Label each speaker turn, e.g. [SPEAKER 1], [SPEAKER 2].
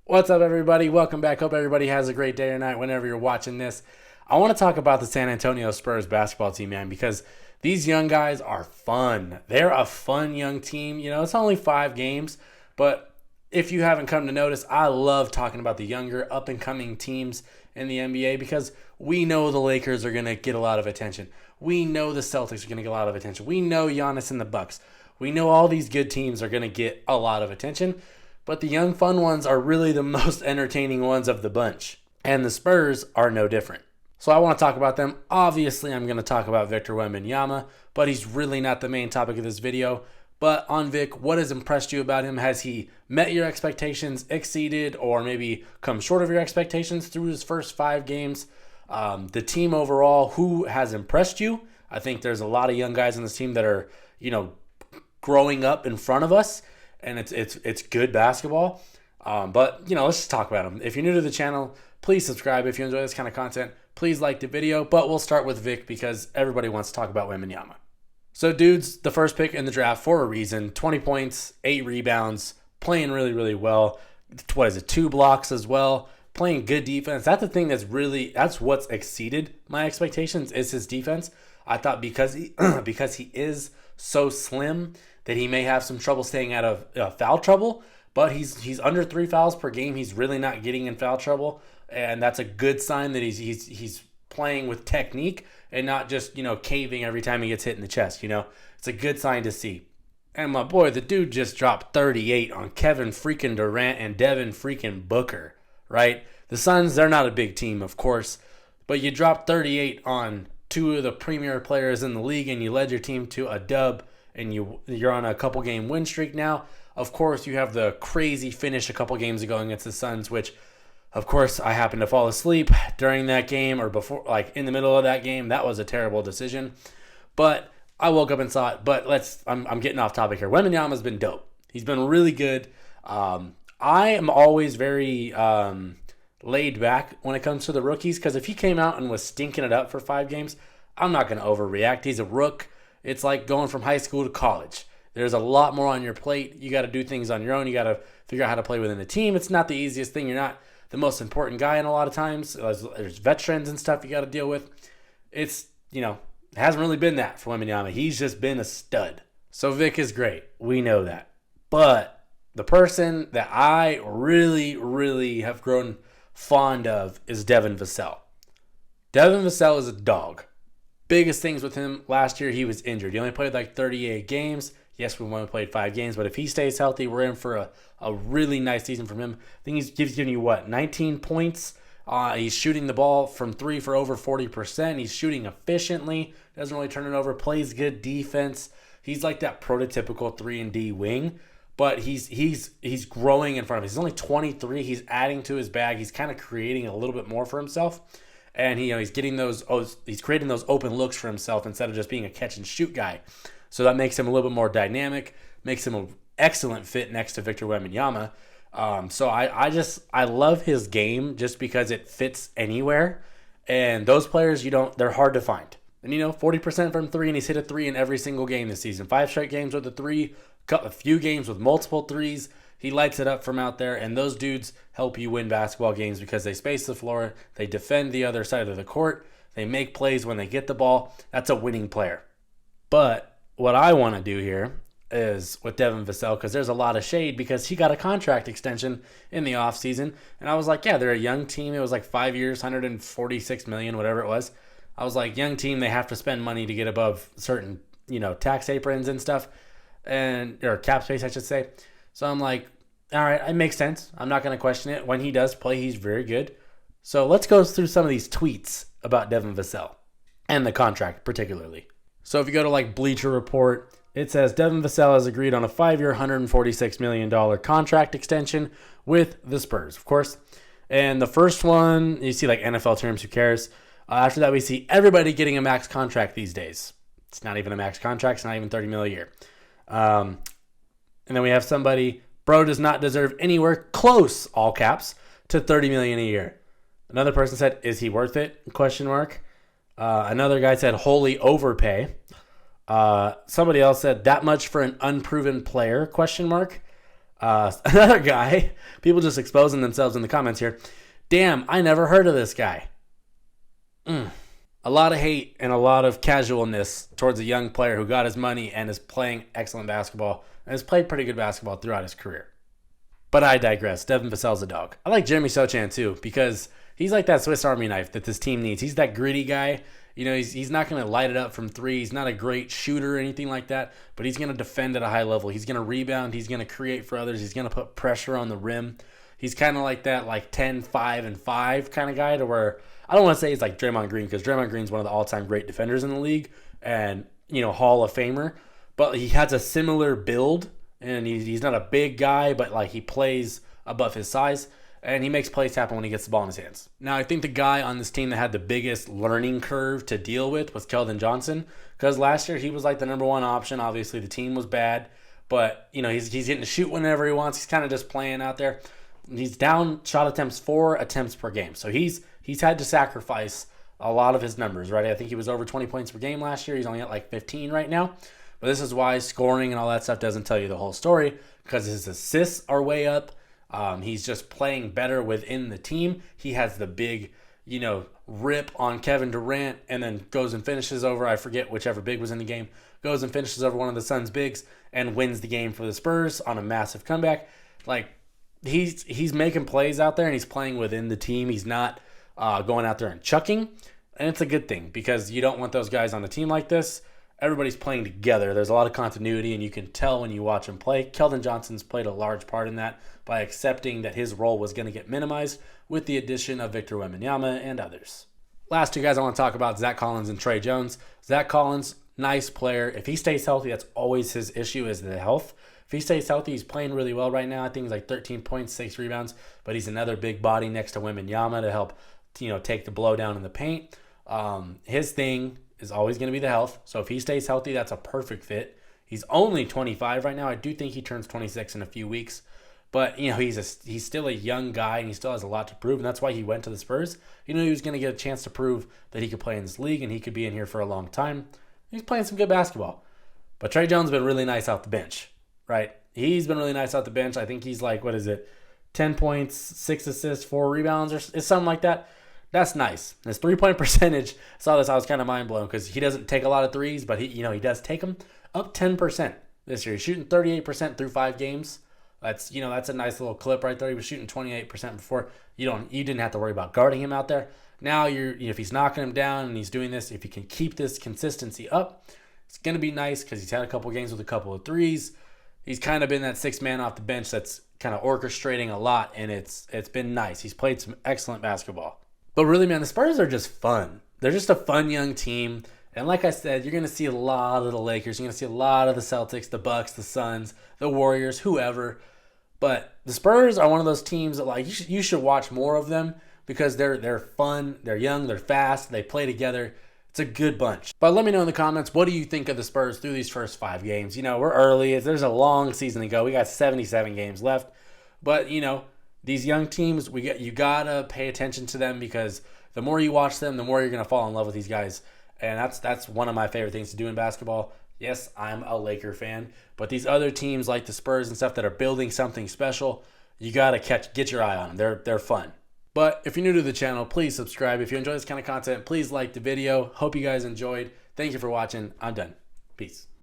[SPEAKER 1] What's up, everybody? Welcome back. Hope everybody has a great day or night whenever you're watching this. I want to talk about the San Antonio Spurs basketball team, man, because these young guys are fun. They're a fun young team. You know, it's only 5 games, but if you haven't come to notice, I love talking about the younger, up-and-coming teams in the NBA because we know the Lakers are going to get a lot of attention. We know the Celtics are going to get a lot of attention. We know Giannis and the Bucks. We know all these good teams are going to get a lot of attention. But the young, fun ones are really the most entertaining ones of the bunch. And the Spurs are no different. So I want to talk about them. Obviously, I'm going to talk about Victor Wembanyama, but he's really not the main topic of this video. But on Vic, what has impressed you about him? Has he met your expectations, exceeded, or maybe come short of your expectations through his first 5 games? The team overall, who has impressed you? I think there's a lot of young guys on this team that are, growing up in front of us. And it's good basketball. But, let's just talk about them. If you're new to the channel, please subscribe. If you enjoy this kind of content, please like the video. But we'll start with Vic because everybody wants to talk about Wembanyama. So, dude's the first pick in the draft for a reason. 20 points, 8 rebounds, playing really, really well. 2 blocks as well. Playing good defense. That's the thing that's what's exceeded my expectations is his defense. I thought because he is so slim that he may have some trouble staying out of foul trouble, but he's under 3 fouls per game. He's really not getting in foul trouble, and that's a good sign that he's playing with technique and not just caving every time he gets hit in the chest. It's a good sign to see. And my boy, the dude just dropped 38 on Kevin freaking Durant and Devin freaking Booker, right? The Suns, they're not a big team, of course, but you dropped 38 on 2 of the premier players in the league, and you led your team to a dub. And you're on a couple game win streak now. Of course, you have the crazy finish a couple games ago against the Suns, which, of course, I happened to fall asleep during that game or before, like in the middle of that game. That was a terrible decision, but I woke up and saw it. But I'm getting off topic here. Wembanyama's been dope. He's been really good. I am always very laid back when it comes to the rookies because if he came out and was stinking it up for 5 games, I'm not going to overreact. He's a rook. It's like going from high school to college. There's a lot more on your plate. You got to do things on your own. You got to figure out how to play within the team. It's not the easiest thing. You're not the most important guy in a lot of times. There's veterans and stuff you got to deal with. It hasn't really been that for Wembanyama. He's just been a stud. So Vic is great. We know that. But the person that I really, really have grown fond of is Devin Vassell. Devin Vassell is a dog. Biggest things with him last year, he was injured. He only played like 38 games. Yes, we only played 5 games, but if he stays healthy, we're in for a really nice season from him. I think he's giving you, 19 points. He's shooting the ball from 3 for over 40%. He's shooting efficiently. Doesn't really turn it over. Plays good defense. He's like that prototypical 3-and-D wing, but he's growing in front of us. He's only 23. He's adding to his bag. He's kind of creating a little bit more for himself. And he's getting he's creating those open looks for himself instead of just being a catch and shoot guy. So that makes him a little bit more dynamic, makes him an excellent fit next to Victor Wembanyama. So I love his game just because it fits anywhere. And those players, they're hard to find. And 40% from 3, and he's hit a 3 in every single game this season. 5 straight games with a 3, a few games with multiple 3s. He lights it up from out there, and those dudes help you win basketball games because they space the floor, they defend the other side of the court, they make plays when they get the ball. That's a winning player. But what I want to do here is with Devin Vassell, because there's a lot of shade because he got a contract extension in the offseason, and I was like, yeah, they're a young team. It was like 5 years, $146 million, whatever it was. I was like, young team, they have to spend money to get above certain, tax aprons and stuff, or cap space, I should say. So I'm like, all right, it makes sense. I'm not going to question it. When he does play, he's very good. So let's go through some of these tweets about Devin Vassell and the contract particularly. So if you go to like Bleacher Report, it says Devin Vassell has agreed on a 5-year, $146 million contract extension with the Spurs, of course. And the first one, you see like NFL terms, who cares? After that, we see everybody getting a max contract these days. It's not even a max contract. It's not even $30 million a year. And then we have somebody, bro does not deserve anywhere close, all caps, to $30 million a year. Another person said, is he worth it? Question mark. Another guy said, wholly overpay. Somebody else said, that much for an unproven player? Question mark. Another guy, people just exposing themselves in the comments here. Damn, I never heard of this guy. A lot of hate and a lot of casualness towards a young player who got his money and is playing excellent basketball and has played pretty good basketball throughout his career. But I digress. Devin Vassell's a dog. I like Jeremy Sochan too because he's like that Swiss Army knife that this team needs. He's that gritty guy. You know, he's not going to light it up from three. He's not a great shooter or anything like that, but he's going to defend at a high level. He's going to rebound. He's going to create for others. He's going to put pressure on the rim. He's kind of like that, like 10, 5, and 5 kind of guy to where I don't want to say he's like Draymond Green because Draymond Green's one of the all-time great defenders in the league and, you know, Hall of Famer, but he has a similar build and he's not a big guy, but like he plays above his size. And he makes plays happen when he gets the ball in his hands. Now, I think the guy on this team that had the biggest learning curve to deal with was Keldon Johnson. Because last year, he was like the number one option. Obviously, the team was bad. But, you know, he's getting to shoot whenever he wants. He's kind of just playing out there. He's down shot attempts 4 attempts per game. So he's had to sacrifice a lot of his numbers, right? I think he was over 20 points per game last year. He's only at like 15 right now. But this is why scoring and all that stuff doesn't tell you the whole story. Because his assists are way up. He's just playing better within the team. He has the big, you know, rip on Kevin Durant and then goes and finishes over, I forget whichever big was in the game, goes and finishes over one of the Suns' bigs and wins the game for the Spurs on a massive comeback. Like, he's making plays out there and he's playing within the team. He's not going out there and chucking. And it's a good thing because you don't want those guys on the team like this. Everybody's playing together. There's a lot of continuity, and you can tell when you watch him play. Keldon Johnson's played a large part in that by accepting that his role was going to get minimized with the addition of Victor Wembanyama and others. Last two guys I want to talk about, Zach Collins and Trey Jones. Zach Collins, nice player. If he stays healthy, that's always his issue is the health. If he stays healthy, he's playing really well right now. I think he's like 13 points, 6 rebounds, but he's another big body next to Wembanyama to help, you know, take the blow down in the paint. His thing is always going to be the health. So if he stays healthy, that's a perfect fit. He's only 25 right now. I do think he turns 26 in a few weeks. But, you know, he's still a young guy and he still has a lot to prove. And that's why he went to the Spurs. You know, he was going to get a chance to prove that he could play in this league and he could be in here for a long time. He's playing some good basketball. But Trey Jones has been really nice off the bench, right? He's been really nice off the bench. I think he's like, 10 points, 6 assists, 4 rebounds or something like that. That's nice. His three-point percentage, saw this, I was kind of mind-blown because he doesn't take a lot of threes, but he does take them up 10% this year. He's shooting 38% through 5 games. That's a nice little clip right there. He was shooting 28% before. You didn't have to worry about guarding him out there. Now if he's knocking him down and he's doing this, if he can keep this consistency up, it's going to be nice because he's had a couple games with a couple of threes. He's kind of been that 6th man off the bench that's kind of orchestrating a lot, and it's been nice. He's played some excellent basketball. But really, man, the Spurs are just fun. They're just a fun young team. And like I said, you're going to see a lot of the Lakers. You're going to see a lot of the Celtics, the Bucks, the Suns, the Warriors, whoever. But the Spurs are one of those teams that like you should watch more of them because they're fun, they're young, they're fast, they play together. It's a good bunch. But let me know in the comments, what do you think of the Spurs through these first 5 games? You know, we're early. There's a long season to go. We got 77 games left. But, you know, these young teams, you gotta pay attention to them because the more you watch them, the more you're gonna fall in love with these guys. And that's one of my favorite things to do in basketball. Yes, I'm a Laker fan, but these other teams like the Spurs and stuff that are building something special, you gotta get your eye on them. They're fun. But if you're new to the channel, please subscribe. If you enjoy this kind of content, please like the video. Hope you guys enjoyed. Thank you for watching. I'm done. Peace.